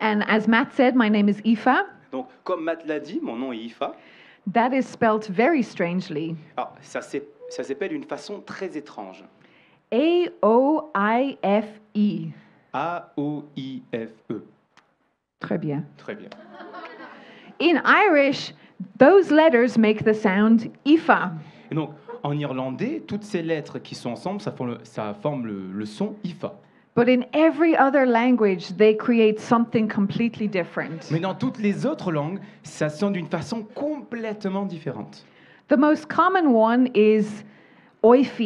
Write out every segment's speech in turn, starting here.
And as Matt said, my name is Aoife. Donc, comme Matt l'a dit, mon nom est Aoife. That is spelt very strangely. Alors, ça s'appelle d'une façon très étrange. A-O-I-F-E. A-O-I-F-E. Très bien. Très bien. In Irish, those letters make the sound Aoife. Et donc, en irlandais, toutes ces lettres qui sont ensemble, ça forme le son Aoife. But in every other language, they create something completely different. Mais dans toutes les autres langues, ça sonne d'une façon complètement différente. The most common one is Oife.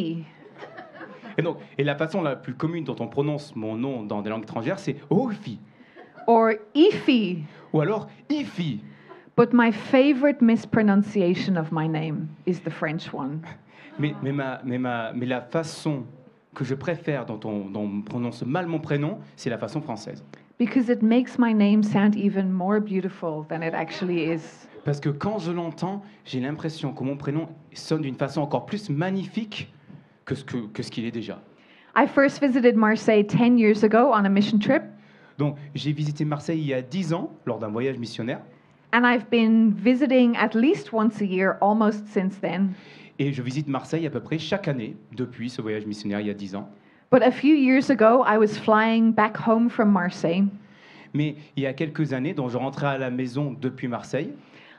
Et la façon la plus commune dont on prononce mon nom dans des langues étrangères, c'est Oifi. Or Ifi. Ou alors Ifi. But my favorite mispronunciation of my name is the French one. Mais la façon que je préfère dont on prononce mal mon prénom, c'est la façon française. Because it makes my name sound even more beautiful than it actually is. Parce que quand je l'entends, j'ai l'impression que mon prénom sonne d'une façon encore plus magnifique que ce qu'il est déjà. I first visited Marseille 10 years ago on a mission trip. Donc, j'ai visité Marseille il y a 10 ans lors d'un voyage missionnaire. And I've been visiting at least once a year almost since then. Et je visite Marseille à peu près chaque année depuis ce voyage missionnaire il y a 10 ans. But a few years ago, I was flying back home from Marseille. Mais il y a quelques années, donc je rentrais à la maison depuis Marseille.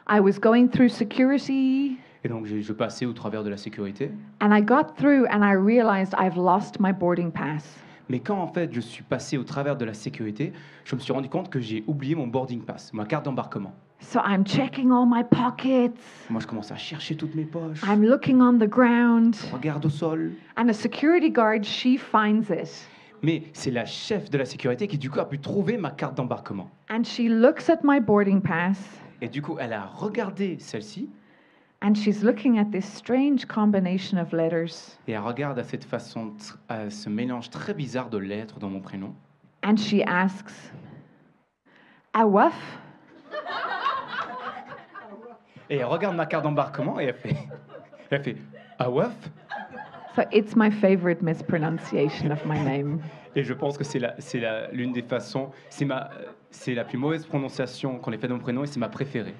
I was going through security. Et donc je passais au travers de la sécurité. And I got through and I realized I've lost my boarding pass. Mais quand en fait je suis passé au travers de la sécurité, je me suis rendu compte que j'ai oublié mon boarding pass, ma carte d'embarquement. So I'm checking all my pockets. Moi je commence à chercher toutes mes poches. I'm looking on the ground. Je regarde au sol. And a security guard, she finds it. Mais c'est la chef de la sécurité qui du coup a pu trouver ma carte d'embarquement. And she looks at my boarding pass. Et du coup elle a regardé celle-ci. And she's looking at this strange combination of letters. Et elle regarde à cette façon, à ce mélange très bizarre de lettres dans mon prénom. And she asks, Awaf? Et elle regarde ma carte d'embarquement et elle fait Awaf. So it's my favorite mispronunciation of my name. Et je pense que c'est l'une des façons, c'est la plus mauvaise prononciation qu'on ait fait de mon prénom et c'est ma préférée.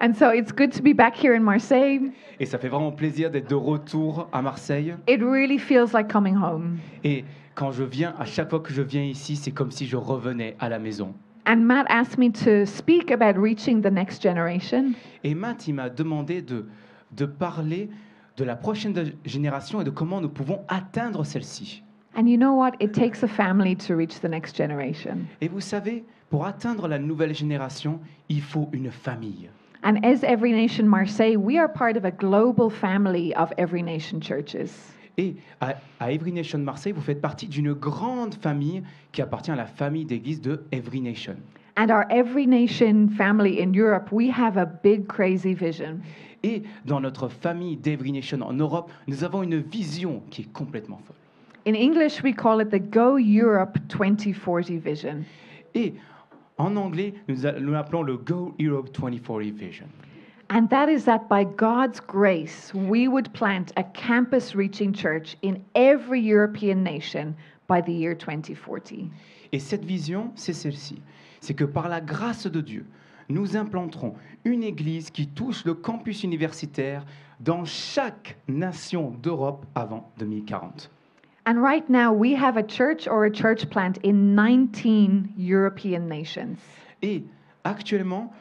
And so it's good to be back here in Marseille. Et ça fait vraiment plaisir d'être de retour à Marseille. It really feels like coming home. Et quand je viens, à chaque fois que je viens ici, c'est comme si je revenais à la maison. And Matt asked me to speak about reaching the next generation. Et Matt, il m'a demandé de parler de la prochaine génération et de comment nous pouvons atteindre celle-ci. And you know what? It takes a family to reach the next generation. Et vous savez, pour atteindre la nouvelle génération, il faut une famille. And as Every Nation Marseille, we are part of a global family of Every Nation churches. Et à Every Nation Marseille, vous faites partie d'une grande famille qui appartient à la famille d'église de Every Nation. And our Every Nation family in Europe, we have a big crazy vision. Et dans notre famille d'Every Nation en Europe, nous avons une vision qui est complètement folle. In English, we call it the Go Europe 2040 vision. Et en anglais, nous l'appelons le Go Europe 2040 Vision. And that is that by God's grace, we would plant a campus-reaching church in every European nation by the year 2040. Et cette vision, c'est celle-ci. C'est que par la grâce de Dieu, nous implanterons une église qui touche le campus universitaire dans chaque nation d'Europe avant 2040. And right now, we have a church or a church plant in 19 European nations. Et actuellement,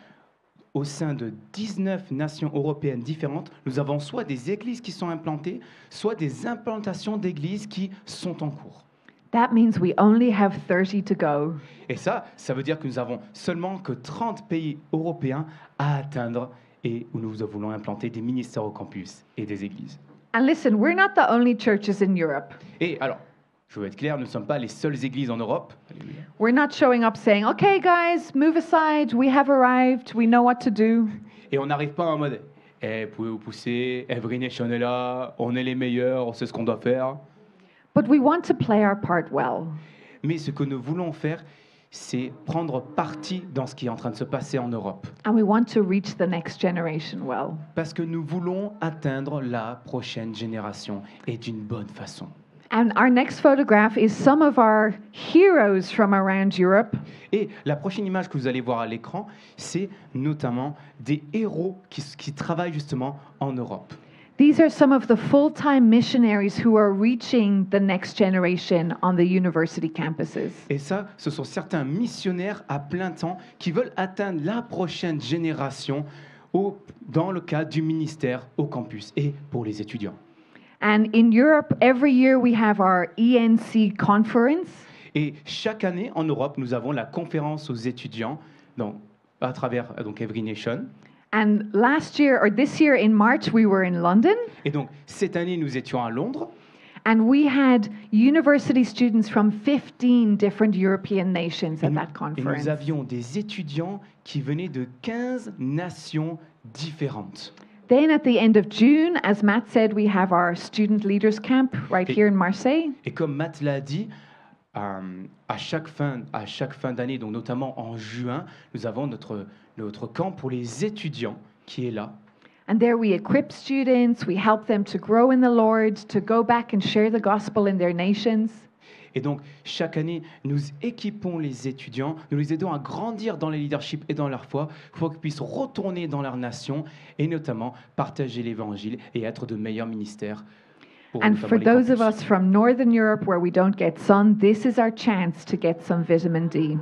au sein de 19 nations européennes différentes, nous avons soit des églises qui sont implantées, soit des implantations d'églises qui sont en cours. That means we only have 30 to go. Et ça veut dire que nous avons seulement que 30 pays européens à atteindre et où nous voulons implanter des ministères au campus et des églises. And listen, we're not the only churches in Europe. Et alors, je veux être clair, nous ne sommes pas les seules églises en Europe. Alléluia. We're not showing up saying, okay, guys, move aside. We have arrived. We know what to do. Et on n'arrive pas en mode, pouvez vous pousser, Every Nation est là, on est les meilleurs, on sait ce qu'on doit faire. But we want to play our part well. Mais ce que nous voulons faire, c'est prendre parti dans ce qui est en train de se passer en Europe. And we want to reach the next generation well. Parce que nous voulons atteindre la prochaine génération et d'une bonne façon. And our next photograph is some of our heroes from around Europe. Et la prochaine image que vous allez voir à l'écran, c'est notamment des héros qui travaillent justement en Europe. These are some of the full-time missionaries who are reaching the next generation on the university campuses. Et ça, ce sont certains missionnaires à plein temps qui veulent atteindre la prochaine génération dans le cadre du ministère au campus et pour les étudiants. And in Europe, every year we have our ENC conference. Et chaque année en Europe, nous avons la conférence aux étudiants à travers Every Nation. And last year, or this year in March, we were in London. Et donc, cette année, nous étions à Londres. And we had university students from 15 different European nations at that Et conference. nous avions des étudiants qui venaient de 15 nations différentes. Then at the end of June, as Matt said, we have our student leaders camp right here in Marseille. Et comme Matt l'a dit, à chaque fin d'année, donc notamment en juin, nous avons notre camp pour les étudiants qui est là. And there we equip students, we help them to grow in the Lord, to go back and share the gospel in their nations. Et donc, chaque année, nous équipons les étudiants, nous les aidons à grandir dans le leadership et dans leur foi, pour qu'ils puissent retourner dans leur nation et notamment partager l'évangile et être de meilleurs ministères. Pour And notamment for les those of campus. us from Northern Europe where we don't get sun, this is our chance to get some vitamin D.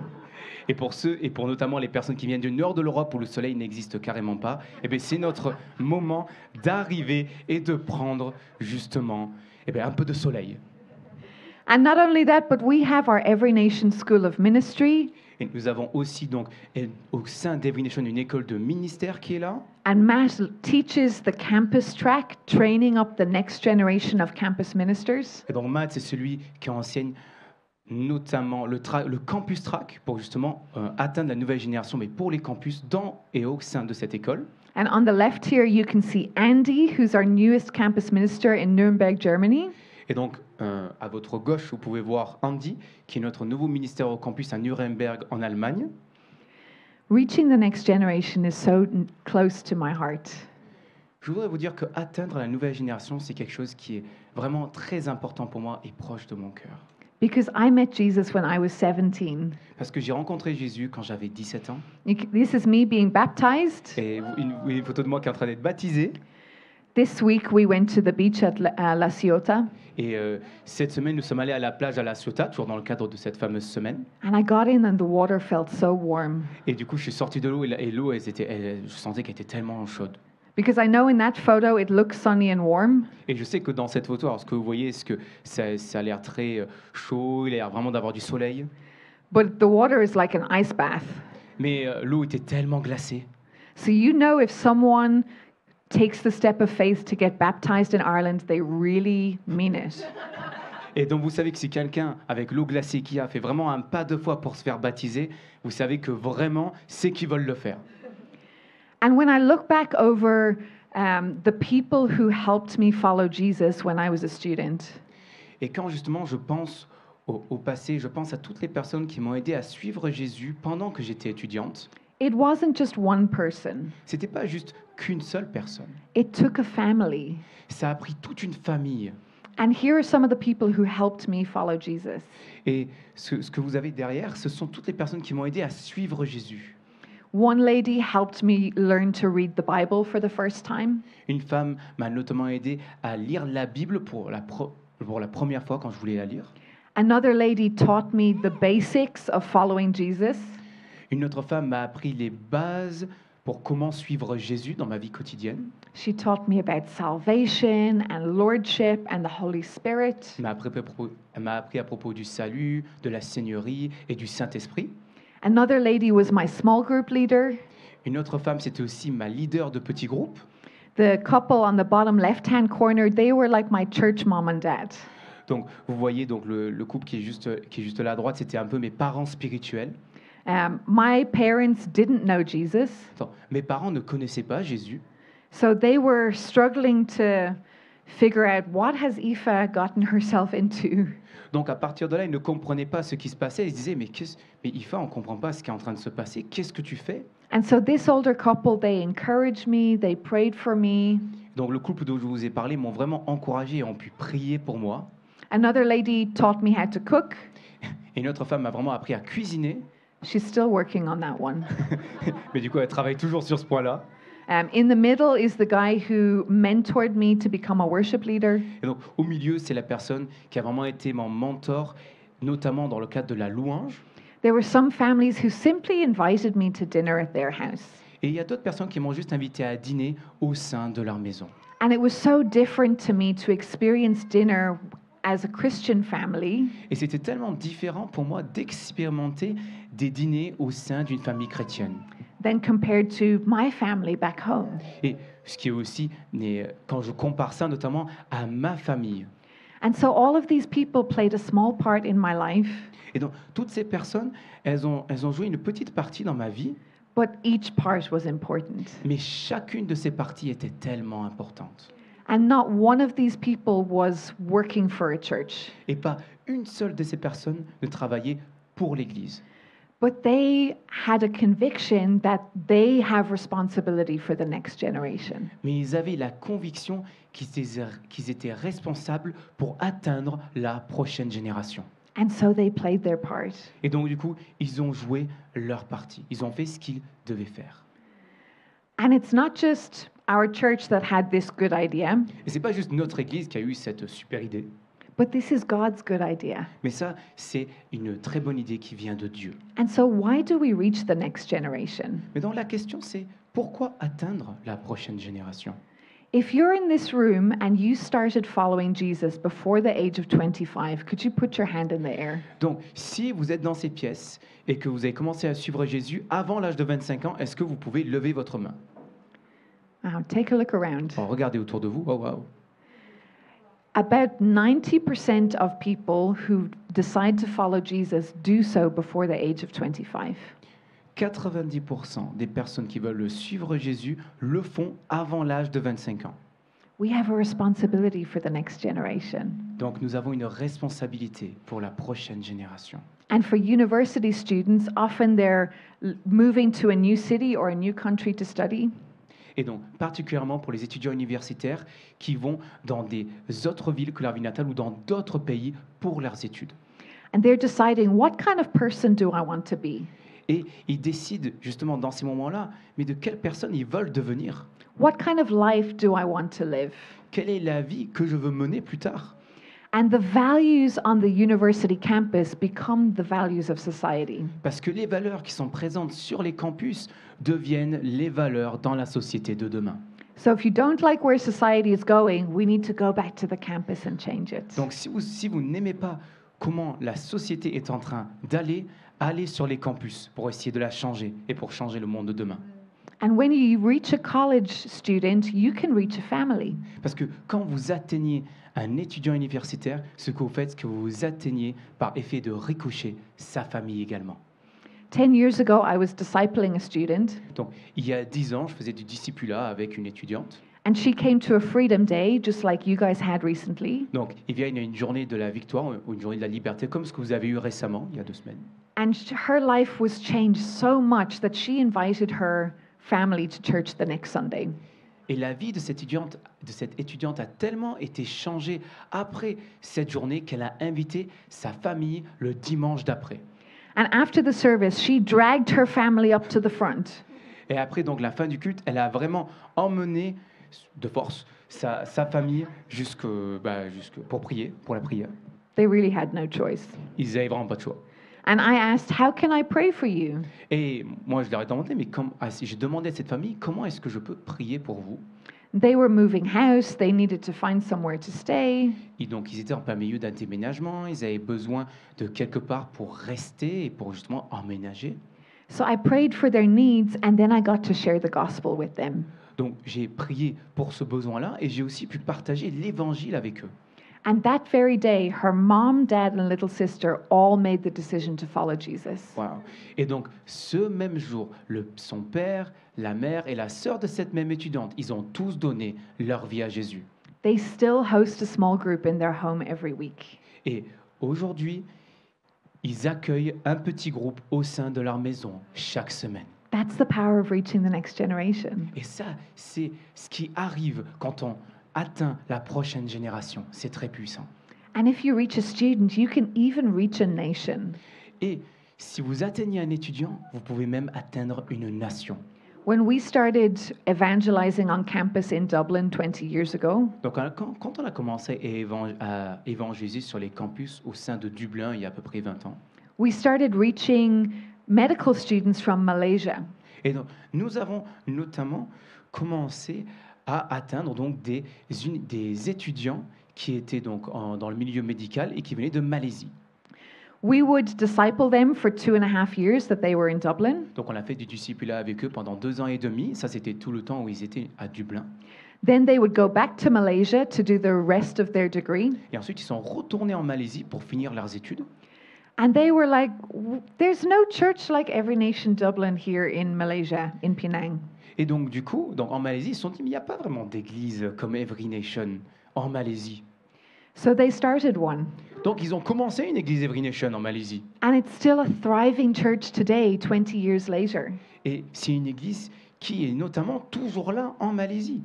Et pour ceux, et pour notamment les personnes qui viennent du nord de l'Europe où le soleil n'existe carrément pas, eh bien, c'est notre moment d'arriver et de prendre justement un peu de soleil. And not only that, but we have our Every Nation School of Ministry. Et nous avons aussi donc au sein d'Every Nation une école de ministère qui est là. And Matt teaches the campus track, training up the next generation of campus ministers. Et donc Matt, c'est celui qui enseigne notamment le campus track pour justement atteindre la nouvelle génération, mais pour les campus dans et au sein de cette école. And on the left here, you can see Andy, who's our newest campus minister in Nuremberg, Germany. Et donc, à votre gauche, vous pouvez voir Andy, qui est notre nouveau ministère au campus à Nuremberg, en Allemagne. Reaching the next generation is so close to my heart. Je voudrais vous dire que atteindre la nouvelle génération, c'est quelque chose qui est vraiment très important pour moi et proche de mon cœur. Because I met Jesus when I was 17. Parce que j'ai rencontré Jésus quand j'avais 17 ans. This is me being baptized. Et une photo de moi qui est en train d'être baptisé. This week we went to the beach at La Ciotat. Et cette semaine, nous sommes allés à la plage à La Ciotat, toujours dans le cadre de cette fameuse semaine. And I got in and the water felt so warm. Et du coup, je suis sorti de l'eau et l'eau, je sentais qu'elle était tellement chaude. Because I know in that photo it looks sunny and warm. Et je sais que dans cette photo, alors ce que vous voyez, c'est que ça a l'air très chaud, il a l'air vraiment d'avoir du soleil. But the water is like an ice bath. Mais l'eau était tellement glacée. So you know if someone takes the step of faith to get baptized in Ireland, they really mean it. Et donc vous savez que si quelqu'un, avec l'eau glacée qu'il a, fait vraiment un pas de foi pour se faire baptiser, vous savez que vraiment, c'est qu'ils veulent le faire. And when I look back over the people who helped me follow Jesus when I was a student, Et quand justement je pense au passé, je pense à toutes les personnes qui m'ont aidé à suivre Jésus pendant que j'étais étudiante. it wasn't just one person. C'était pas juste qu'une seule personne. It took a family. Ça a pris toute une famille. And here are some of the people who helped me follow Jesus. Et ce que vous avez derrière, ce sont toutes les personnes qui m'ont aidé à suivre Jésus. One lady helped me learn to read the Bible for the first time. Une femme m'a notamment aidé à lire la Bible pour la première fois quand je voulais la lire. Another lady taught me the basics of following Jesus. Une autre femme m'a appris les bases pour comment suivre Jésus dans ma vie quotidienne. She taught me about salvation and lordship and the Holy Spirit. Elle m'a appris à propos du salut, de la Seigneurie et du Saint-Esprit. Another lady was my small group leader. Une autre femme, c'était aussi ma leader de petit groupe. The couple on the bottom left-hand corner, they were like my church mom and dad. Donc, vous voyez donc le couple qui est juste là à droite, c'était un peu mes parents spirituels. My parents didn't know Jesus, Mes parents ne connaissaient pas Jésus. so they were struggling to figure out what has Aoife gotten herself into. Donc, à partir de là, ils ne comprenaient pas ce qui se passait. Ils se disaient, mais Aoife, on ne comprend pas ce qui est en train de se passer. Qu'est-ce que tu fais? And so this older couple, they encouraged me, they prayed for me, Donc, le couple dont je vous ai parlé m'ont vraiment encouragé et ont pu prier pour moi. Another lady taught me how to cook. Et une autre femme m'a vraiment appris à cuisiner. She's still working on that one. Mais du coup, elle travaille toujours sur ce point-là. In the middle is the guy who mentored me to become a worship leader. Et donc, au milieu, c'est la personne qui a vraiment été mon mentor, notamment dans le cadre de la louange. There were some families who simply invited me to dinner at their house. Et il y a d'autres personnes qui m'ont juste invité à dîner au sein de leur maison. And it was so different to me to experience dinner as a Christian family Et c'était tellement différent pour moi d'expérimenter des dîners au sein d'une famille chrétienne. than compared to my family back home. Et ce qui est aussi, quand je compare ça notamment à ma famille. And so all of these people played a small part in my life, Et donc, toutes ces personnes, elles ont joué une petite partie dans ma vie, but each part was important. mais chacune de ces parties était tellement importante. And not one of these people was working for a church, Et pas une seule de ces personnes ne travaillait pour l'Église. but they had a conviction that they have responsibility for the next generation. Mais ils avaient la conviction qu'ils étaient responsables pour atteindre la prochaine génération. And so they played their part. Et donc, du coup, ils ont joué leur partie. Ils ont fait ce qu'ils devaient faire. And it's not just our church that had this good idea, Et c'est pas juste notre Église qui a eu cette super idée, but this is God's good idea. mais ça, c'est une très bonne idée qui vient de Dieu. And so why do we reach the next generation? Mais donc, la question, c'est pourquoi atteindre la prochaine génération? If you're in this room and you started following Jesus before the age of 25, could you put your hand in the air? Donc, si vous êtes dans ces pièces et que vous avez commencé à suivre Jésus avant l'âge de 25 ans, est-ce que vous pouvez lever votre main? Wow, take a look around. Oh, regardez autour de vous. Oh, wow. About 90% of people who decide to follow Jesus do so before the age of 25. 90% des personnes qui veulent suivre Jésus le font avant l'âge de 25 ans. We have a responsibility for the next generation. Donc nous avons une responsabilité pour la prochaine génération. And for university students, often they're moving to a new city or a new country to study. Et donc particulièrement pour les étudiants universitaires qui vont dans des autres villes que leur ville natale ou dans d'autres pays pour leurs études. And they're deciding, what kind of person do I want to be? Et ils décident justement dans ces moments-là, mais de quelle personne ils veulent devenir. What kind of life do I want to live? Quelle est la vie que je veux mener plus tard? And the values on the university campus become the values of society. Parce que les valeurs qui sont présentes sur les campus deviennent les valeurs dans la société de demain. So if you don't like where society is going, we need to go back to the campus and change it. Donc si vous n'aimez pas comment la société est en train d'aller, allez sur les campus pour essayer de la changer et pour changer le monde de demain. And when you reach a college student, you can reach a family. Parce que quand vous atteignez un étudiant universitaire, ce que vous faites, c'est que vous atteignez par effet de ricochet sa famille également. 10 years ago, I was discipling a student, Donc il y a 10 ans, je faisais du discipulat avec une étudiante. and she came to a Freedom Day, just like you guys had recently. Donc il vient une journée de la victoire ou une journée de la liberté comme ce que vous avez eu récemment, il y a 2 semaines. And her life was changed so much that she invited her family to church the next Sunday. Et la vie de cette étudiante a tellement été changée après cette journée qu'elle a invité sa famille le dimanche d'après. And after the service, she dragged her family up to the front. Et après donc la fin du culte, elle a vraiment emmené de force sa famille jusque pour prier, pour la prière. They really had no choice. Ils n'avaient vraiment pas de choix. And I asked, how can I pray for you? Et moi, je leur ai demandé, mais j'ai demandé à cette famille, comment est-ce que je peux prier pour vous? They were moving house. They needed to find somewhere to stay. Et donc, ils étaient en plein milieu d'un déménagement. Ils avaient besoin de quelque part pour rester et pour justement emménager. So I prayed for their needs, and then I got to share the gospel with them. Donc, j'ai prié pour ce besoin-là et j'ai aussi pu partager l'évangile avec eux. And that very day, her mom, dad, and little sister all made the decision to follow Jesus. Wow. Et donc, ce même jour, son père, la mère et la sœur de cette même étudiante, ils ont tous donné leur vie à Jésus. They still host a small group in their home every week. Et aujourd'hui, ils accueillent un petit groupe au sein de leur maison chaque semaine. That's the power of reaching the next generation. Et ça, c'est ce qui arrive quand on atteint la prochaine génération. C'est très puissant. And if you reach a student, you can even reach a nation. Et si vous atteignez un étudiant, vous pouvez même atteindre une nation. When we started evangelizing on campus in Dublin 20 years ago, Donc quand on a commencé à évangéliser sur les campus au sein de Dublin il y a à peu près 20 ans, we started reaching medical students from Malaysia. et donc, nous avons notamment commencé à atteindre donc des étudiants qui étaient donc dans le milieu médical et qui venaient de Malaisie. We would disciple them for 2.5 years that they were in Dublin. Donc on a fait du discipulat avec eux pendant 2 ans et demi. Ça, c'était tout le temps où ils étaient à Dublin. Then they would go back to Malaysia to do the rest of their degree. Et ensuite, ils sont retournés en Malaisie pour finir leurs études. And they were like, there's no church like Every Nation Dublin here in Malaysia, in Penang. Et donc, du coup, en Malaisie, ils se sont dit, mais il n'y a pas vraiment d'église comme Every Nation en Malaisie. So they started one. Donc, ils ont commencé une église Every Nation en Malaisie. And it's still a thriving church today, 20 years later. Et c'est une église qui est notamment toujours là en Malaisie.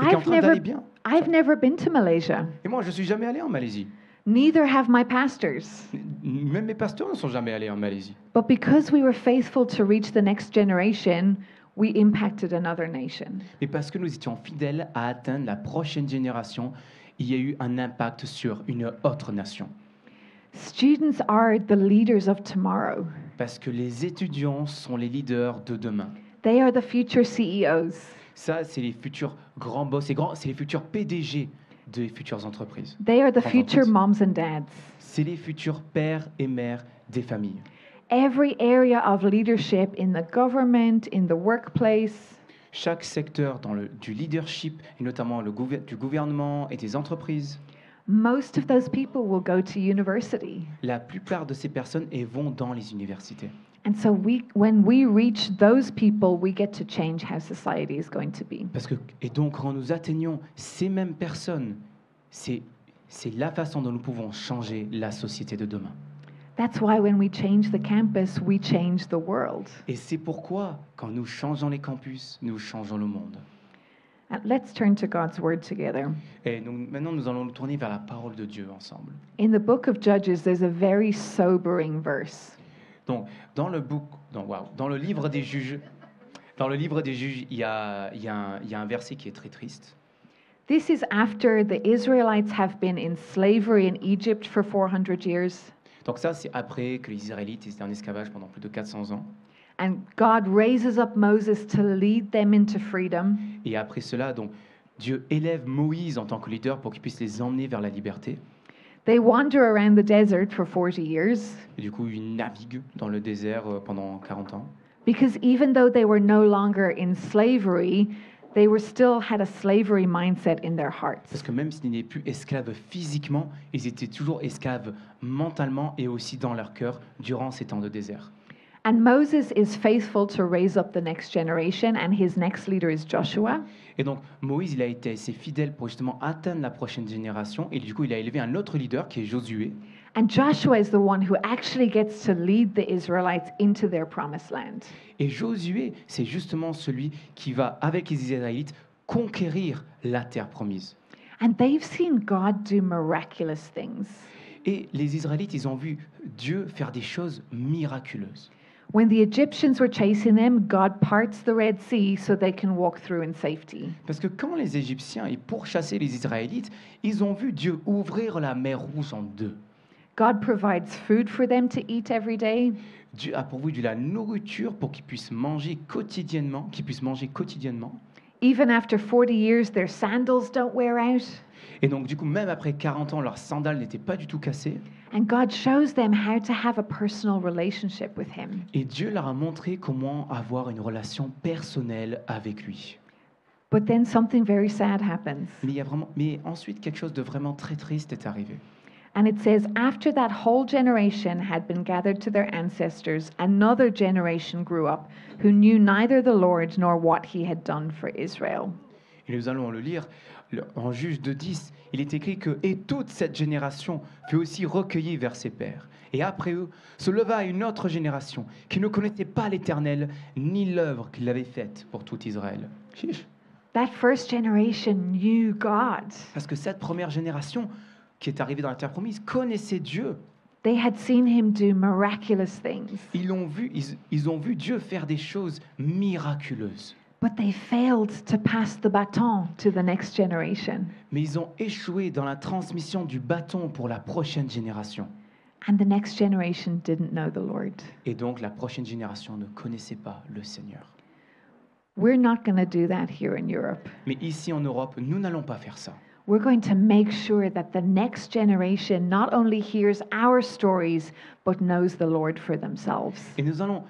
Et qui est en I've train d'aller never, bien. I've never been to Malaysia. Et moi, je ne suis jamais allé en Malaisie. Neither have my pastors. Même mes pasteurs ne sont jamais allés en Malaisie. But because we were faithful to reach the next generation, we impacted another nation. Mais parce que nous étions fidèles à atteindre la prochaine génération, il y a eu un impact sur une autre nation. Students are the leaders of tomorrow. Parce que les étudiants sont les leaders de demain. They are the future CEOs. Ça, c'est les futurs grands boss, c'est les futurs PDG des futures entreprises. They are the Grandes future entreprises. moms and dads. C'est les futurs pères et mères des familles. Every area of leadership in the government, in the workplace, Chaque secteur du leadership, et notamment du gouvernement et des entreprises, most of those people will go to university. la plupart de ces personnes vont dans les universités. And so when we reach those people, we get to change how society is going to be. Et donc, quand nous atteignons ces mêmes personnes, c'est la façon dont nous pouvons changer la société de demain. That's why when we change the campus, we change the world. Et c'est pourquoi, quand nous changeons les campus, nous changeons le monde. And let's turn to God's word together. Et donc, maintenant, nous allons nous tourner vers la parole de Dieu ensemble. In the book of Judges, there's a very sobering verse. Donc, dans le livre des Juges, il y a un verset qui est très triste. This is after the Israelites have been in slavery in Egypt for 400 years. Donc ça, c'est après que les Israélites étaient en esclavage pendant plus de 400 ans. And God raises up Moses to lead them into freedom. Et après cela, donc, Dieu élève Moïse en tant que leader pour qu'il puisse les emmener vers la liberté. They wander around the desert for 40 years Et du coup, ils naviguent dans le désert pendant 40 ans. because even though they were no longer in slavery, they were still had a slavery mindset in their hearts. Parce que même s'ils n'étaient plus esclaves physiquement, ils étaient toujours esclaves mentalement et aussi dans leur cœur durant ces temps de désert. And Moses is faithful to raise up the next generation, and his next leader is Joshua. Et donc, Moïse, il a été assez fidèle pour justement atteindre la prochaine génération. Et du coup, il a élevé un autre leader qui est Josué. And Joshua is the one who actually gets to lead the Israelites into their promised land. Et Josué, c'est justement celui qui va, avec les Israélites, conquérir la terre promise. And they've seen God do miraculous things. Et les Israélites, ils ont vu Dieu faire des choses miraculeuses. When the Egyptians were chasing them, God parts the Red Sea so they can walk through in safety. Parce que quand les Égyptiens ils pourchassaient les Israélites, ils ont vu Dieu ouvrir la mer Rouge en deux. God provides food for them to eat every day. Dieu a pourvu de la nourriture pour qu'ils puissent manger quotidiennement, Even after 40 years, their sandals don't wear out. Et donc, du coup, même après 40 ans, leurs sandales n'étaient pas du tout cassées. And God shows them how to have a personal relationship with Him. Et Dieu leur a montré comment avoir une relation personnelle avec lui. But then something very sad happens. Mais ensuite, quelque chose de vraiment très triste est arrivé. And it says, after that whole generation had been gathered to their ancestors, another generation grew up who knew neither the Lord nor what He had done for Israel. Et nous allons le lire en Juge 2:10. Il est écrit que « Et toute cette génération fut aussi recueillie vers ses pères. Et après eux, se leva une autre génération qui ne connaissait pas l'Éternel, ni l'œuvre qu'il avait faite pour tout Israël. » Chiche. That first generation knew God. Parce que cette première génération qui est arrivé dans la terre promise connaissaient Dieu. They had seen him do miraculous things, Ils ont vu Dieu faire des choses miraculeuses. but they failed to pass the baton to the next generation. Mais ils ont échoué dans la transmission du bâton pour la prochaine génération. And the next generation didn't know the Lord. Et donc la prochaine génération ne connaissait pas le Seigneur. We're not going to do that here in Europe. Mais ici en Europe, nous n'allons pas faire ça. We're going to make sure that the next generation not only hears our stories, but knows the Lord for themselves. Et nous allons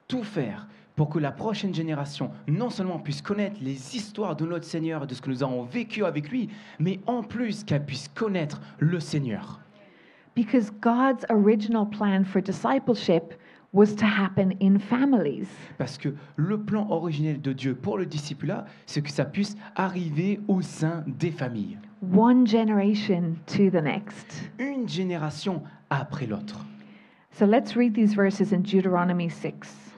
tout faire pour que la prochaine génération non seulement puisse connaître les histoires de notre Seigneur et de ce que nous avons vécu avec lui, mais en plus qu'elle puisse connaître le Seigneur. Because God's original plan for discipleship was to happen in families. Parce que le plan originel de Dieu pour le discipulat, c'est que ça puisse arriver au sein des familles. One generation to the next. Une génération après l'autre. So let's read these verses in Deuteronomy 6.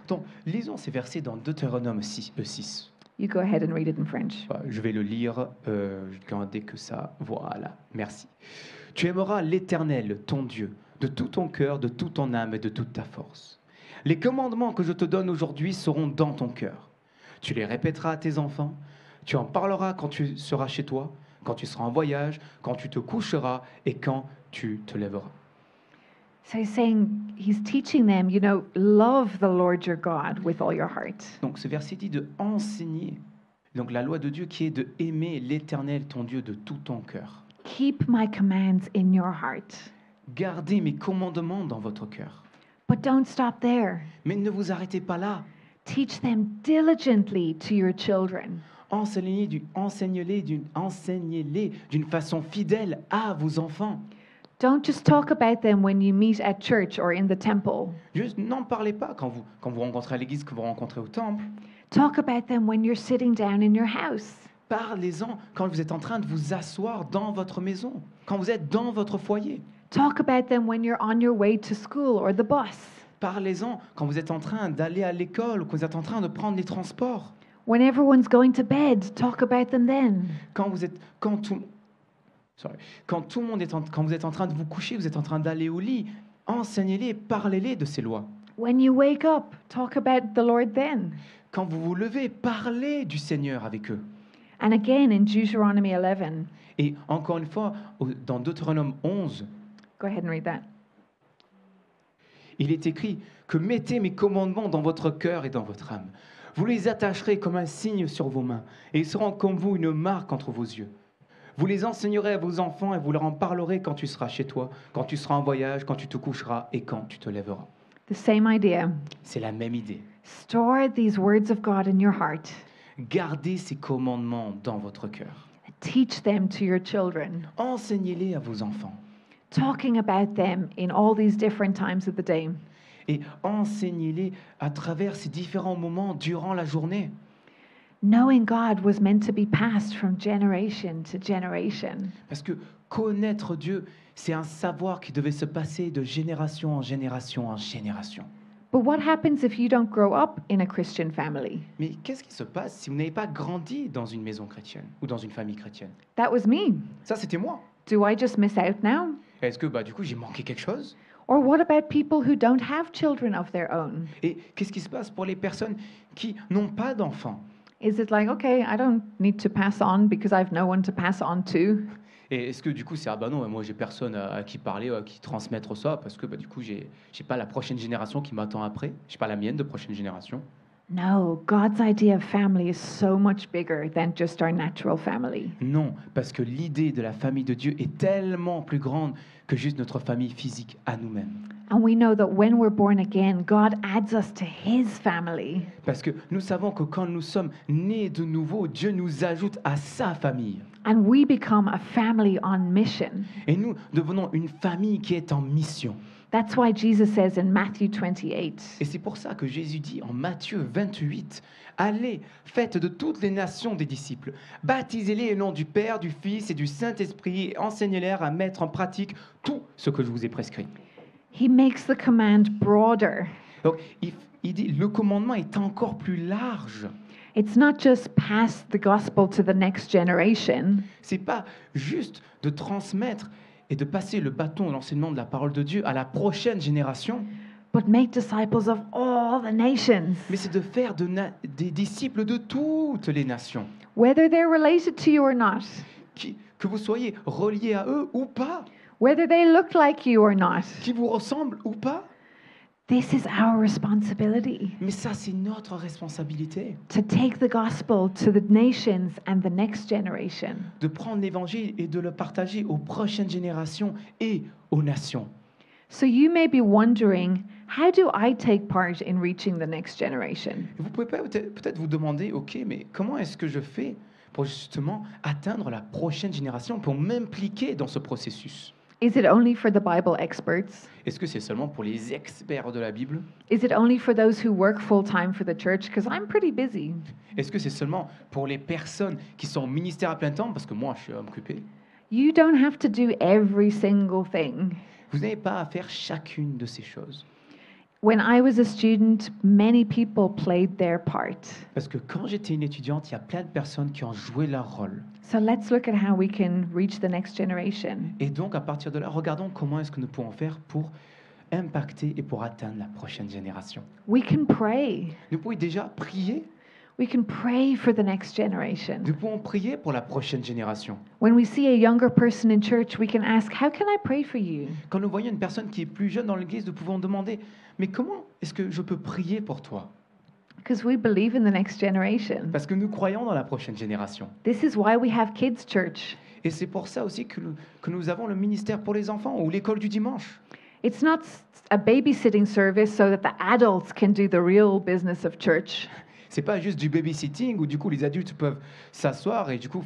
Donc, lisons ces versets dans Deutéronome 6. You go ahead and read it in French. Je vais le lire dès que ça... Voilà, merci. Tu aimeras l'Éternel, ton Dieu, de tout ton cœur, de toute ton âme et de toute ta force. Les commandements que je te donne aujourd'hui seront dans ton cœur. Tu les répéteras à tes enfants. Tu en parleras quand tu seras chez toi, quand tu seras en voyage, quand tu te coucheras et quand tu te lèveras. So he's teaching them, love the Lord your God with all your heart. Donc ce verset dit de enseigner, donc la loi de Dieu qui est de aimer l'Éternel, ton Dieu, de tout ton cœur. Keep my commands in your heart. Gardez mes commandements dans votre cœur. But don't stop there. Mais ne vous arrêtez pas là. Teach them diligently to your children. Enseignez-les d'une façon fidèle à vos enfants. Don't just talk about them when you meet at church or in the temple. Juste n'en parlez pas quand vous rencontrez à l'église, que vous rencontrez au temple. Talk about them when you're sitting down in your house. Parlez-en quand vous êtes en train de vous asseoir dans votre maison, quand vous êtes dans votre foyer. Talk about them when you're on your way to school or the bus. Parlez-en quand vous êtes en train d'aller à l'école ou quand vous êtes en train de prendre les transports. When everyone's going to bed, talk about them then. Quand vous êtes en train de vous coucher, vous êtes en train d'aller au lit, enseignez-les, parlez-les de ces lois. When you wake up, talk about the Lord then. Quand vous vous levez, parlez du Seigneur avec eux. And again in Deuteronomy 11. Et encore une fois, dans Deutéronome 11, Go ahead and read that. il est écrit que mettez mes commandements dans votre cœur et dans votre âme. Vous les attacherez comme un signe sur vos mains, et ils seront comme vous une marque entre vos yeux. Vous les enseignerez à vos enfants et vous leur en parlerez quand tu seras chez toi, quand tu seras en voyage, quand tu te coucheras et quand tu te lèveras. The same idea. C'est la même idée. Store these words of God in your heart. Gardez ces commandements dans votre cœur. Teach them to your children. Enseignez-les à vos enfants. Talking about them in all these different times of the day. Et enseignez-les à travers ces différents moments durant la journée. Knowing God was meant to be passed from generation to generation. Parce que connaître Dieu, c'est un savoir qui devait se passer de génération en génération en génération. But what happens if you don't grow up in a Christian family? Mais qu'est-ce qui se passe si vous n'avez pas grandi dans une maison chrétienne ou dans une famille chrétienne? That was me. Ça, c'était moi. Do I just miss out now? Est-ce que du coup, j'ai manqué quelque chose? Or what about people who don't have children of their own? Et qu'est-ce qui se passe pour les personnes qui n'ont pas d'enfants? Is it like, okay, I don't need to pass on because I have no one to pass on to? Et est-ce que du coup, c'est non, moi j'ai personne à qui parler, à qui transmettre ça, parce que du coup, j'ai pas la prochaine génération qui m'attend après, j'ai pas la mienne de prochaine génération. No, God's idea of family is so much bigger than just our natural family. Non, parce que l'idée de la famille de Dieu est tellement plus grande que juste notre famille physique à nous-mêmes. And we know that when we're born again, God adds us to His family. Parce que nous savons que quand nous sommes nés de nouveau, Dieu nous ajoute à sa famille. And we become a family on mission. Et nous devenons une famille qui est en mission. That's why Jesus says in Matthew 28, Et c'est pour ça que Jésus dit en Matthieu 28, « Allez, faites de toutes les nations des disciples, baptisez-les au nom du Père, du Fils et du Saint-Esprit, et enseignez-leur à mettre en pratique tout ce que je vous ai prescrit. » He makes the command broader. Donc, il dit, le commandement est encore plus large. It's not just pass the gospel to the next generation. C'est pas juste de transmettre et de passer le bâton de l'enseignement de la parole de Dieu à la prochaine génération, but make disciples of all the nations, mais c'est de faire des disciples de toutes les nations, whether they're related to you or not, que vous soyez reliés à eux ou pas, whether they look like you or not. qui vous ressemblent ou pas. This is our responsibility Mais ça, c'est notre responsabilité, to take the gospel to the nations and the next generation. de prendre l'évangile et de le partager aux prochaines générations et aux nations. So you may be wondering, how do I take part in reaching the next generation? Vous pouvez peut-être vous demander, ok, mais comment est-ce que je fais pour justement atteindre la prochaine génération, pour m'impliquer dans ce processus? Is it only for the Bible experts? Est-ce que c'est seulement pour les experts de la Bible? Is it only for those who work full-time for the church? Because I'm pretty busy. Est-ce que c'est seulement pour les personnes qui sont au ministère à plein temps? Parce que moi, je suis occupé. You don't have to do every single thing. Vous n'avez pas à faire chacune de ces choses. When I was a student, many people played their part. Parce que quand j'étais une étudiante, il y a plein de personnes qui ont joué leur rôle. So let's look at how we can reach the next generation. Et donc, à partir de là, regardons comment est-ce que nous pouvons faire pour impacter et pour atteindre la prochaine génération. We can pray. Nous pouvons déjà prier. We can pray for the next generation. Nous pouvons prier pour la prochaine génération. When we see a younger person in church, we can ask, how can I pray for you? Quand nous voyons une personne qui est plus jeune dans l'église, nous pouvons demander, mais comment est-ce que je peux prier pour toi? Because we believe in the next generation. Parce que nous croyons dans la prochaine génération. This is why we have kids' church. Et c'est pour ça aussi que nous avons le ministère pour les enfants ou l'école du dimanche. It's not a babysitting service so that the adults can do the real business of church. C'est pas juste du babysitting où du coup les adultes peuvent s'asseoir et du coup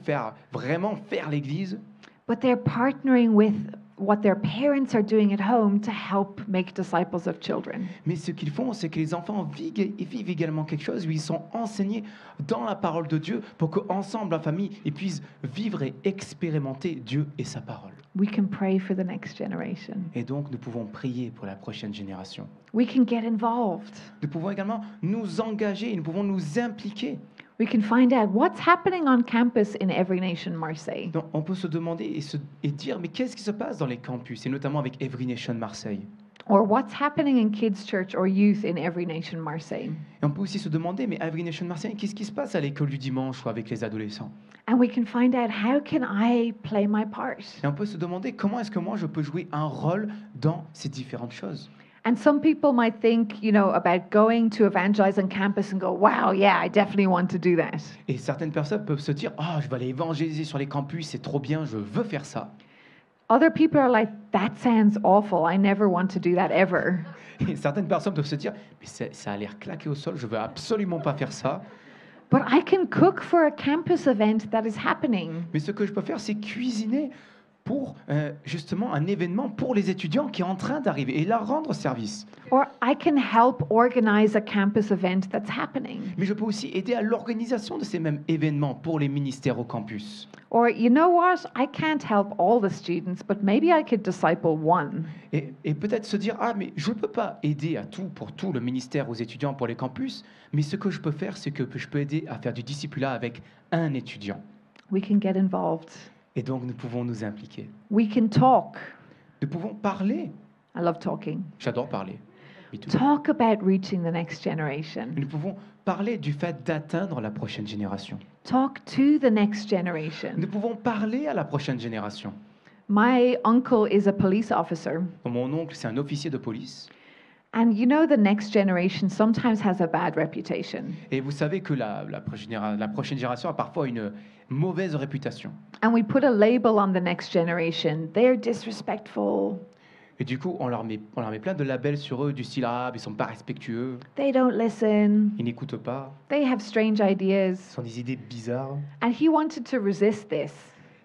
vraiment faire l'église. But they're partnering with what their parents are doing at home to help make disciples of children. Mais ce qu'ils font, c'est que les enfants vivent également quelque chose où ils sont enseignés dans la parole de Dieu pour qu'ensemble, la famille, ils puissent vivre et expérimenter Dieu et sa parole. We can pray for the next generation. Et donc, nous pouvons prier pour la prochaine génération. We can get involved. Nous pouvons également nous engager, nous pouvons nous impliquer. We can find out what's happening on campus in Every Nation Marseille. Donc, on peut se demander et dire, mais qu'est-ce qui se passe dans les campus, et notamment avec Every Nation Marseille? Or what's happening in kids' church or youth in Every Nation Marseille. Et on peut aussi se demander, mais Every Nation Marseille, qu'est-ce qui se passe à l'école du dimanche ou avec les adolescents? And we can find out, how can I play my part? Et on peut se demander, comment est-ce que moi je peux jouer un rôle dans ces différentes choses? And some people might think, about going to evangelize on campus and go, wow, yeah, I definitely want to do that. Et certaines personnes peuvent se dire, je vais aller évangéliser sur les campus, c'est trop bien, je veux faire ça. Other people are like, that sounds awful. I never want to do that ever. Et certaines personnes peuvent se dire, mais ça a l'air claqué au sol, je veux absolument pas faire ça. But I can cook for a campus event that is happening. Mais ce que je peux faire, c'est cuisiner pour justement un événement pour les étudiants qui est en train d'arriver et leur rendre service. Or I can help organize a campus event that's happening. Mais je peux aussi aider à l'organisation de ces mêmes événements pour les ministères au campus. Or, you know what? I can't help all the students, but maybe I could disciple one. Et peut-être se dire, mais je ne peux pas aider pour tout le ministère aux étudiants pour les campus, mais ce que je peux faire, c'est que je peux aider à faire du discipulat avec un étudiant. We can get involved. Et donc, nous pouvons nous impliquer. We can talk. Nous pouvons parler. I love talking. J'adore parler. Me too. Talk about reaching the next generation. Nous pouvons parler du fait d'atteindre la prochaine génération. Talk to the next generation. Nous pouvons parler à la prochaine génération. My uncle is a police officer. Mon oncle, c'est un officier de police. And the next generation sometimes has a bad reputation. Et vous savez que la prochaine génération a parfois une mauvaise réputation. And we put a label on the next generation. They're disrespectful. Et du coup, on leur met plein de labels sur eux, du style ils sont pas respectueux, They don't listen. ils n'écoutent pas, They have strange ils ideas. ont des idées bizarres. And he wanted to resist this.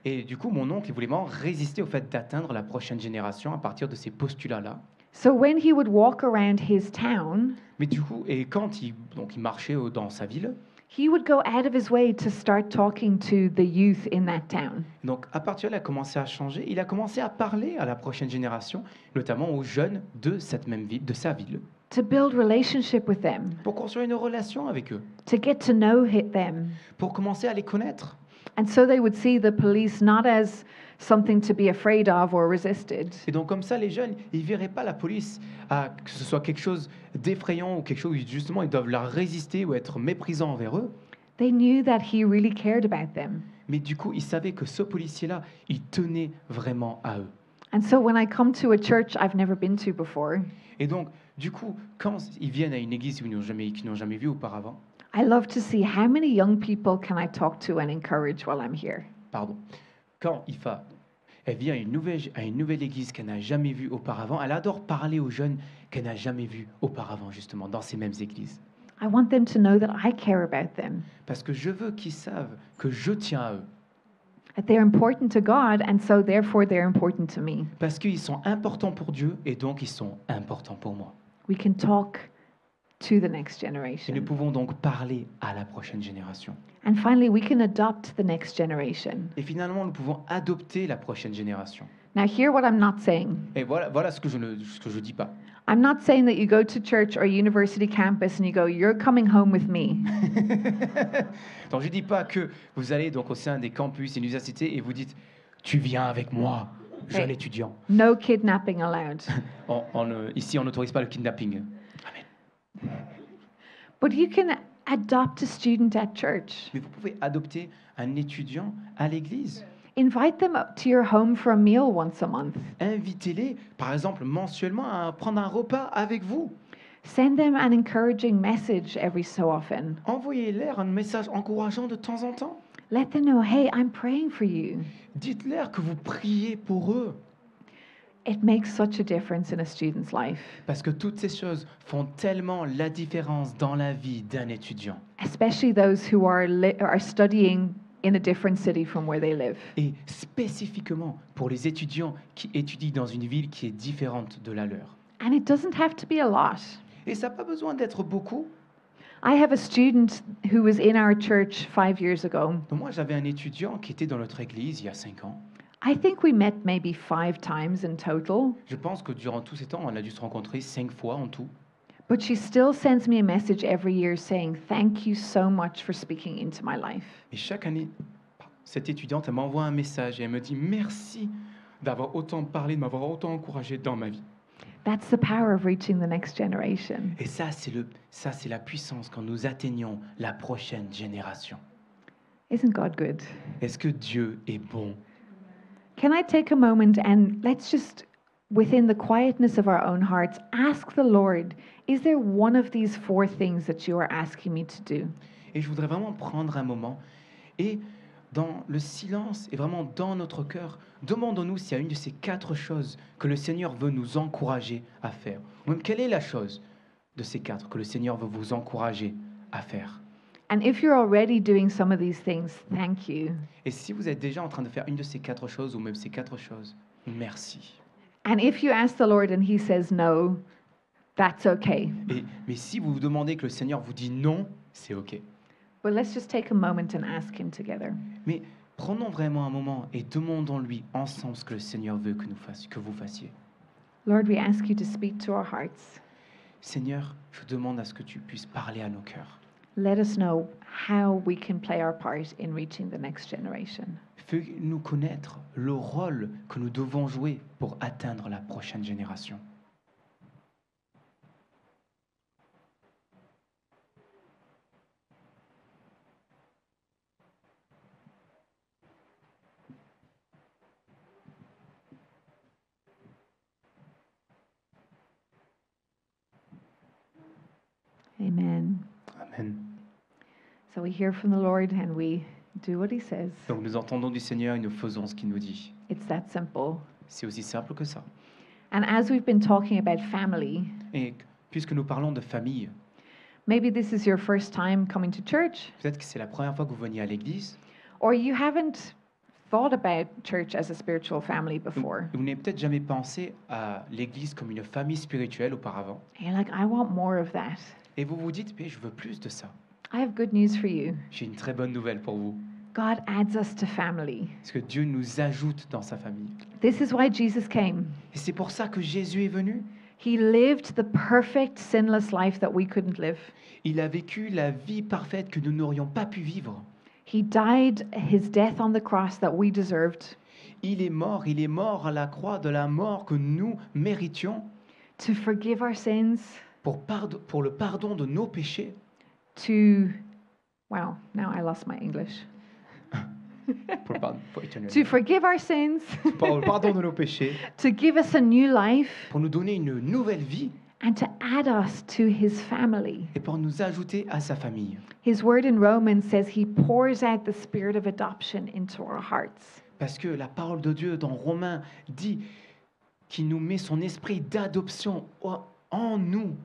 Et du coup, mon oncle, il voulait vraiment résister au fait d'atteindre la prochaine génération à partir de ces postulats-là. So when he would walk around his town, Mais du coup, et quand il marchait dans sa ville, he would go out of his way to start talking to the youth in that town. donc à partir de là, il a commencé à changer. Il a commencé à parler à la prochaine génération, notamment aux jeunes de cette même ville, de sa ville, To build relationship with them, pour construire une relation avec eux, to get to know them. pour commencer à les connaître. And so they would see the police not as something to be afraid of or resisted, Et donc comme ça, les jeunes, ils ne verraient pas la police que ce soit quelque chose d'effrayant ou quelque chose où justement ils doivent leur résister ou être méprisants envers eux. they knew that he really cared about them. Mais du coup, ils savaient que ce policier-là, il tenait vraiment à eux. And so when I come to a church I've never been to before, Et donc, du coup, quand ils viennent à une église qu'ils n'ont jamais vue auparavant, I love to see how many young people can I talk to and encourage while I'm here. pardon, quand elle vient à une nouvelle église qu'elle n'a jamais vue auparavant, elle adore parler aux jeunes qu'elle n'a jamais vus auparavant, justement, dans ces mêmes églises. I want them to know that I care about them, Parce que je veux qu'ils savent que je tiens à eux. that they're important to God, and so therefore they're important to me. Parce qu'ils sont importants pour Dieu et donc ils sont importants pour moi. We can talk to the next Et nous generation. pouvons donc parler à la prochaine génération. And finally, we can adopt the next generation. Et finalement, nous pouvons adopter la prochaine génération. Now, hear what I'm not saying. Et voilà ce que je ne dis pas. I'm not saying that you go to church or university campus and you go, you're coming home with me. Donc je ne dis pas que vous allez donc au sein des campus, universités et vous dites « Tu viens avec moi, jeune Hey. étudiant No kidnapping allowed. ». Ici, on n'autorise pas le kidnapping. But you can adopt a student at church. Mais vous pouvez adopter un étudiant à l'église. Invite them up to your home for a meal once a month. Invitez-les, par exemple, mensuellement à prendre un repas avec vous. Send them an encouraging message every so often. Envoyez-leur un message encourageant de temps en temps. Let them know, hey, I'm praying for you. Dites-leur que vous priez pour eux. It makes such a difference in a student's life, Parce que toutes ces choses font tellement la différence dans la vie d'un étudiant. especially those who are studying in a different city from where they live. Et spécifiquement pour les étudiants qui étudient dans une ville qui est différente de la leur. And it doesn't have to be a lot. Et ça n'a pas besoin d'être beaucoup. I have a student who was in our church 5 years ago. Donc moi, j'avais un étudiant qui était dans notre église il y a 5 ans. I think we met maybe 5 times in total, Je pense que durant tous ces temps, on a dû se rencontrer 5 fois en tout. but she still sends me a message every year saying, thank you so much for speaking into my life. Et chaque année, cette étudiante, elle m'envoie un message et elle me dit « Merci d'avoir autant parlé, de m'avoir autant encouragé dans ma vie. That's the power of reaching the next generation. » Et ça, c'est la puissance quand nous atteignons la prochaine génération. Isn't God good? Est-ce que Dieu est bon? Can I take a moment and let's just, within the quietness of our own hearts, ask the Lord, is there one of these 4 things that you are asking me to do? Et je voudrais vraiment prendre un moment et dans le silence et vraiment dans notre cœur, demandons-nous s'il y a une de ces 4 choses que le Seigneur veut nous encourager à faire. Ou même quelle est la chose de ces 4 que le Seigneur veut vous encourager à faire. And if you're already doing some of these things, thank you. Et si vous êtes déjà en train de faire une de ces 4 choses ou même ces 4 choses, merci. And if you ask the Lord and He says no, that's okay. Mais si vous vous demandez que le Seigneur vous dit non, c'est OK. But let's just take a moment and ask Him together. Mais prenons vraiment un moment et demandons-lui ensemble ce que le Seigneur veut que vous fassiez. Lord, we ask you to speak to our hearts. Seigneur, je demande à ce que tu puisses parler à nos cœurs. Let us know how we can play our part in reaching the next generation. Fais-nous connaître le rôle que nous devons jouer pour atteindre la prochaine génération. Amen. Amen. So we hear from the Lord and we do what He says. Donc nous entendons du Seigneur et nous faisons ce qu'il nous dit. It's that simple. C'est aussi simple que ça. And as we've been talking about family, Et puisque nous parlons de famille, maybe this is your first time coming to church, peut-être que c'est la première fois que vous veniez à l'église, or you haven't thought about church as a spiritual family ou before. vous n'avez peut-être jamais pensé à l'église comme une famille spirituelle auparavant. And you're like, I want more of that. Et vous vous dites, mais je veux plus de ça. I have good news for you. J'ai une très bonne nouvelle pour vous. God adds us to family. Parce que Dieu nous ajoute dans sa famille. This is why Jesus came. Et c'est pour ça que Jésus est venu. He lived the perfect, sinless life that we couldn't live. Il a vécu la vie parfaite que nous n'aurions pas pu vivre. He died his death on the cross that we deserved Il est mort à la croix de la mort que nous méritions to forgive our sins, pour le pardon de nos péchés, to, wow, now I lost my English. pour éternuer. To forgive our sins, Pour le pardon de nos péchés, to give us a new life, pour nous donner une nouvelle vie and to add us to his family. et pour nous ajouter à sa famille. His word in Romans says he pours out the spirit of adoption into our hearts. Parce que la parole de Dieu dans Romains dit qu'il nous met son esprit d'adoption en nous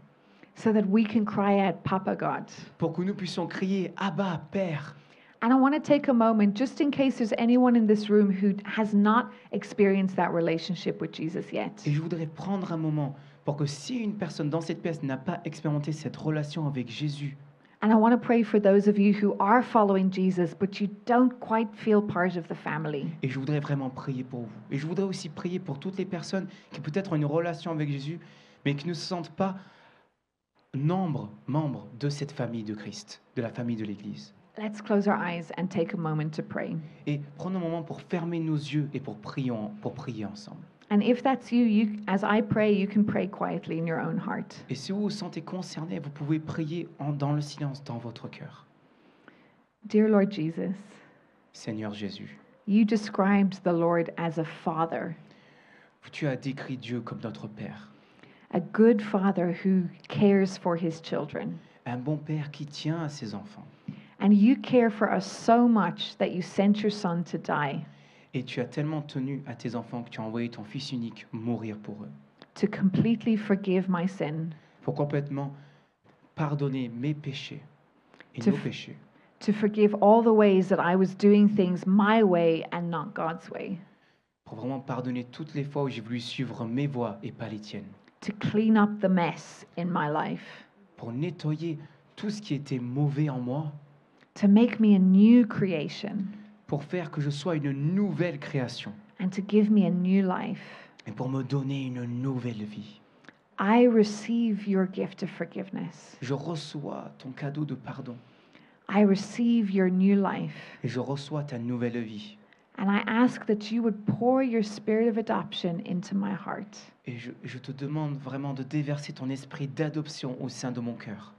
So that we can cry out, Papa God. pour que nous puissions crier Abba, Père. And I want to take a moment, just in case there's anyone in this room who has not experienced that relationship with Jesus yet. Et je voudrais prendre un moment pour que si une personne dans cette pièce n'a pas expérimenté cette relation avec Jésus, And I want to pray for those of you who are following Jesus, but you don't quite feel part of the family. et je voudrais vraiment prier pour vous. Et je voudrais aussi prier pour toutes les personnes qui peut-être ont une relation avec Jésus, mais qui ne se sentent pas membres de cette famille de Christ, de la famille de l'Église. Let's close our eyes and take a moment to pray. Et prenons un moment pour fermer nos yeux et pour prier ensemble. And if that's you, as I pray, you can pray quietly in your own heart. Et si vous vous sentez concerné, vous pouvez prier dans le silence, dans votre cœur. Dear Lord Jesus, Seigneur Jésus, you described the Lord as a father, tu as décrit Dieu comme notre Père, a good father who cares for his children. un bon Père qui tient à ses enfants. And you care for us so much that you sent your son to die, Et tu as tellement tenu à tes enfants que tu as envoyé ton Fils unique mourir pour eux, to completely forgive my sin, pour complètement pardonner mes péchés et To nos f- péchés, to forgive all the ways that I was doing things my way and not God's way, pour vraiment pardonner toutes les fois où j'ai voulu suivre mes voies et pas les tiennes, to clean up the mess in my life, pour nettoyer tout ce qui était mauvais en moi, to make me a new creation, pour faire que je sois une nouvelle création and to give me a new life. et pour me donner une nouvelle vie. I receive your gift of forgiveness. Je reçois ton cadeau de pardon I receive your new life. et je reçois ta nouvelle vie. And I ask that you would pour your spirit of adoption into my heart. Et je te demande vraiment de déverser ton esprit d'adoption au sein de mon cœur.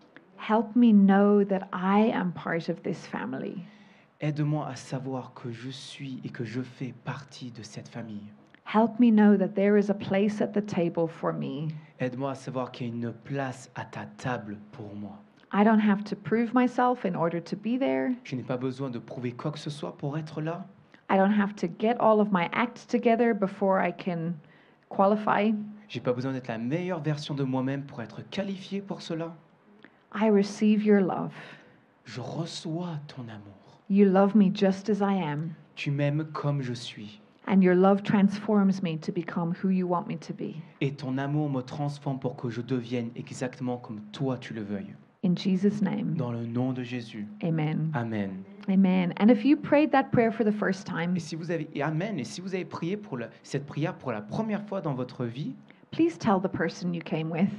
Help me know that I am part of this family. Aide-moi à savoir que je suis et que je fais partie de cette famille. Help me know that there is a place at the table for me. Aide-moi à savoir qu'il y a une place à ta table pour moi. I don't have to prove myself in order to be there. Je n'ai pas besoin de prouver quoi que ce soit pour être là. I don't have to get all of my acts together before I can qualify. J'ai pas besoin d'être la meilleure version de moi-même pour être qualifié pour cela. I receive your love. Je reçois ton amour. You love me just as I am. Tu m'aimes comme je suis. And your love transforms me to become who you want me to be. Et ton amour me transforme pour que je devienne exactement comme toi tu le veuilles. In Jesus' name, Dans le nom de Jésus. amen. Amen. Amen. And if you prayed that prayer for the first time, Et si vous avez prié pour cette prière pour la première fois dans votre vie, please tell the person you came with.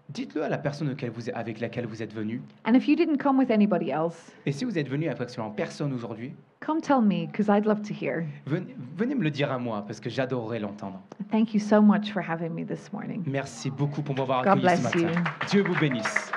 dites-le à la personne avec laquelle vous êtes venu. And if you didn't come with anybody else, Et si vous êtes venu avec absolument personne aujourd'hui, come tell me because I'd love to hear. venez me le dire à moi parce que j'adorerais l'entendre. Thank you so much for having me this morning. Merci beaucoup pour m'avoir God accueilli ce bless matin. you. Dieu vous bénisse.